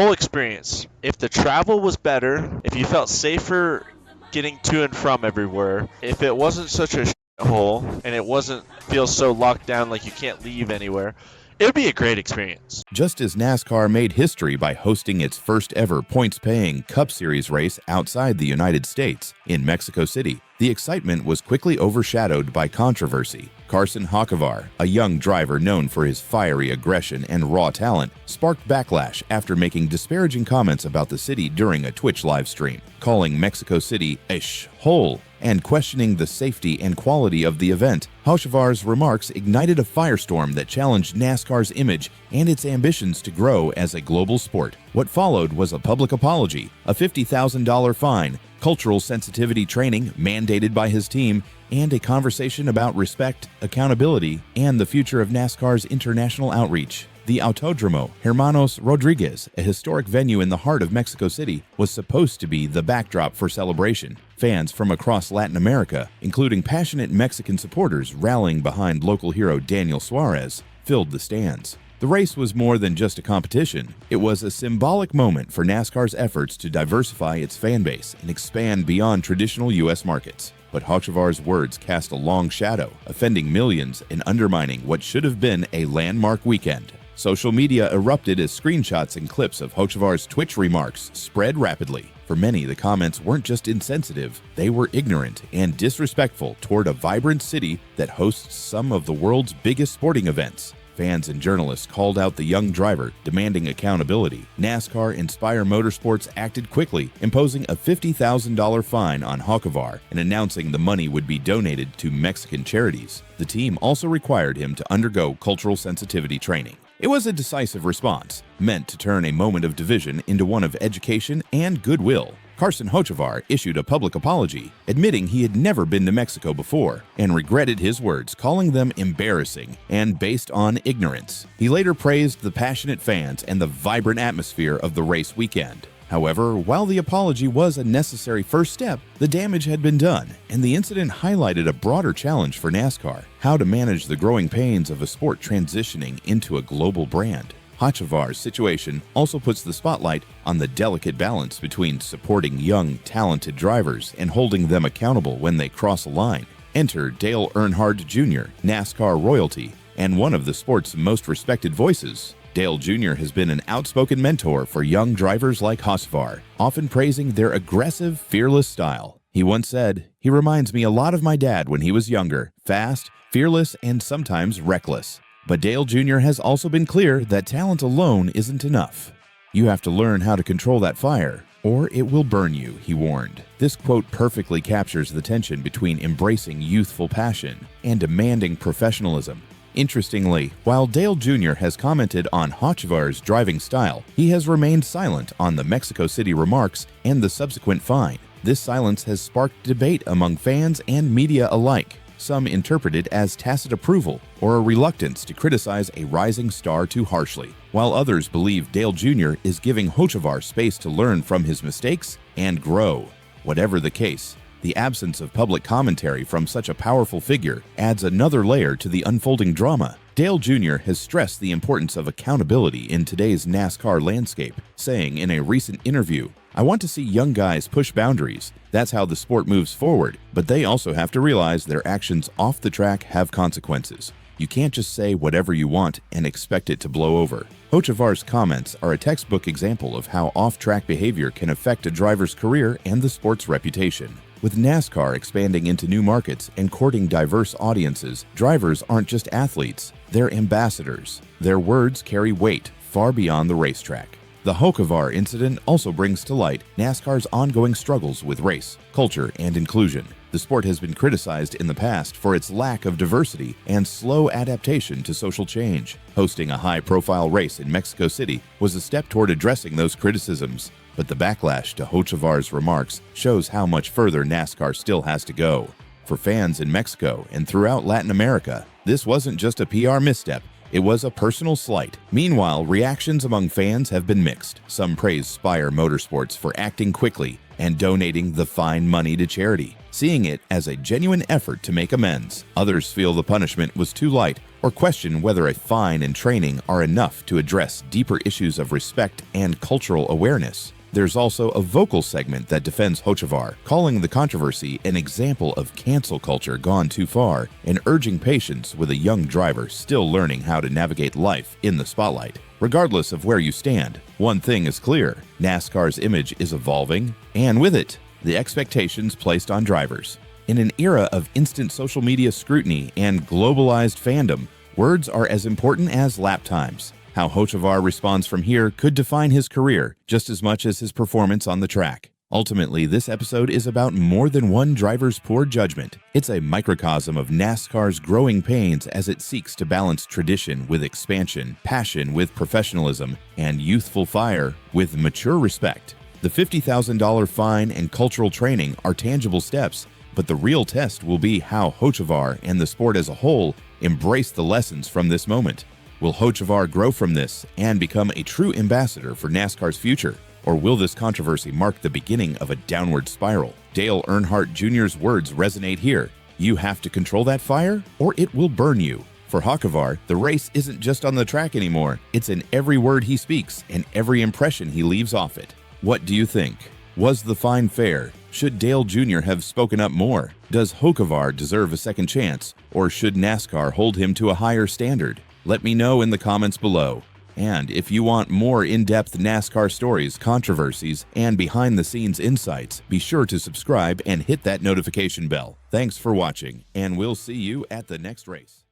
Whole experience. If the travel was better, if you felt safer getting to and from everywhere, if it wasn't such a hole and it wasn't feel so locked down like you can't leave anywhere, it would be a great experience. Just as NASCAR made history by hosting its first ever points-paying Cup Series race outside the United States, in Mexico City, the excitement was quickly overshadowed by controversy. Carson Hocevar, a young driver known for his fiery aggression and raw talent, sparked backlash after making disparaging comments about the city during a Twitch livestream, calling Mexico City a hole and questioning the safety and quality of the event. Hocevar's remarks ignited a firestorm that challenged NASCAR's image and its ambitions to grow as a global sport. What followed was a public apology, a $50,000 fine, cultural sensitivity training mandated by his team, and a conversation about respect, accountability, and the future of NASCAR's international outreach. The Autódromo Hermanos Rodriguez, a historic venue in the heart of Mexico City, was supposed to be the backdrop for celebration. Fans from across Latin America, including passionate Mexican supporters rallying behind local hero Daniel Suarez, filled the stands. The race was more than just a competition. It was a symbolic moment for NASCAR's efforts to diversify its fan base and expand beyond traditional U.S. markets. But Hocevar's words cast a long shadow, offending millions and undermining what should have been a landmark weekend. Social media erupted as screenshots and clips of Hocevar's Twitch remarks spread rapidly. For many, the comments weren't just insensitive, they were ignorant and disrespectful toward a vibrant city that hosts some of the world's biggest sporting events. Fans and journalists called out the young driver, demanding accountability. NASCAR Inspire Motorsports acted quickly, imposing a $50,000 fine on Hocevar and announcing the money would be donated to Mexican charities. The team also required him to undergo cultural sensitivity training. It was a decisive response, meant to turn a moment of division into one of education and goodwill. Carson Hocevar issued a public apology, admitting he had never been to Mexico before and regretted his words, calling them embarrassing and based on ignorance. He later praised the passionate fans and the vibrant atmosphere of the race weekend. However, while the apology was a necessary first step, the damage had been done, and the incident highlighted a broader challenge for NASCAR: how to manage the growing pains of a sport transitioning into a global brand. Hocevar's situation also puts the spotlight on the delicate balance between supporting young, talented drivers and holding them accountable when they cross a line. Enter Dale Earnhardt Jr., NASCAR royalty, and one of the sport's most respected voices. Dale Jr. has been an outspoken mentor for young drivers like Hocevar, often praising their aggressive, fearless style. He once said, "He reminds me a lot of my dad when he was younger, fast, fearless, and sometimes reckless." But Dale Jr. has also been clear that talent alone isn't enough. "You have to learn how to control that fire, or it will burn you," he warned. This quote perfectly captures the tension between embracing youthful passion and demanding professionalism. Interestingly, while Dale Jr. has commented on Hocevar's driving style, he has remained silent on the Mexico City remarks and the subsequent fine. This silence has sparked debate among fans and media alike. Some interpret it as tacit approval or a reluctance to criticize a rising star too harshly, while others believe Dale Jr. is giving Hocevar space to learn from his mistakes and grow. Whatever the case, the absence of public commentary from such a powerful figure adds another layer to the unfolding drama. Dale Jr. has stressed the importance of accountability in today's NASCAR landscape, saying in a recent interview, "I want to see young guys push boundaries. That's how the sport moves forward, but they also have to realize their actions off the track have consequences. You can't just say whatever you want and expect it to blow over." Hocevar's comments are a textbook example of how off-track behavior can affect a driver's career and the sport's reputation. With NASCAR expanding into new markets and courting diverse audiences, drivers aren't just athletes, they're ambassadors. Their words carry weight far beyond the racetrack. The Hocevar incident also brings to light NASCAR's ongoing struggles with race, culture, and inclusion. The sport has been criticized in the past for its lack of diversity and slow adaptation to social change. Hosting a high-profile race in Mexico City was a step toward addressing those criticisms. But the backlash to Hocevar's remarks shows how much further NASCAR still has to go. For fans in Mexico and throughout Latin America, this wasn't just a PR misstep, it was a personal slight. Meanwhile, reactions among fans have been mixed. Some praise Spire Motorsports for acting quickly and donating the fine money to charity, seeing it as a genuine effort to make amends. Others feel the punishment was too light or question whether a fine and training are enough to address deeper issues of respect and cultural awareness. There's also a vocal segment that defends Hocevar, calling the controversy an example of cancel culture gone too far and urging patience with a young driver still learning how to navigate life in the spotlight. Regardless of where you stand, one thing is clear: NASCAR's image is evolving, and with it, the expectations placed on drivers. In an era of instant social media scrutiny and globalized fandom, words are as important as lap times. How Hocevar responds from here could define his career just as much as his performance on the track. Ultimately, this episode is about more than one driver's poor judgment. It's a microcosm of NASCAR's growing pains as it seeks to balance tradition with expansion, passion with professionalism, and youthful fire with mature respect. The $50,000 fine and cultural training are tangible steps, but the real test will be how Hocevar and the sport as a whole embrace the lessons from this moment. Will Hocevar grow from this and become a true ambassador for NASCAR's future? Or will this controversy mark the beginning of a downward spiral? Dale Earnhardt Jr.'s words resonate here. You have to control that fire, or it will burn you. For Hocevar, the race isn't just on the track anymore. It's in every word he speaks and every impression he leaves off it. What do you think? Was the fine fair? Should Dale Jr. have spoken up more? Does Hocevar deserve a second chance, or should NASCAR hold him to a higher standard? Let me know in the comments below. And if you want more in-depth NASCAR stories, controversies, and behind-the-scenes insights, be sure to subscribe and hit that notification bell. Thanks for watching, and we'll see you at the next race.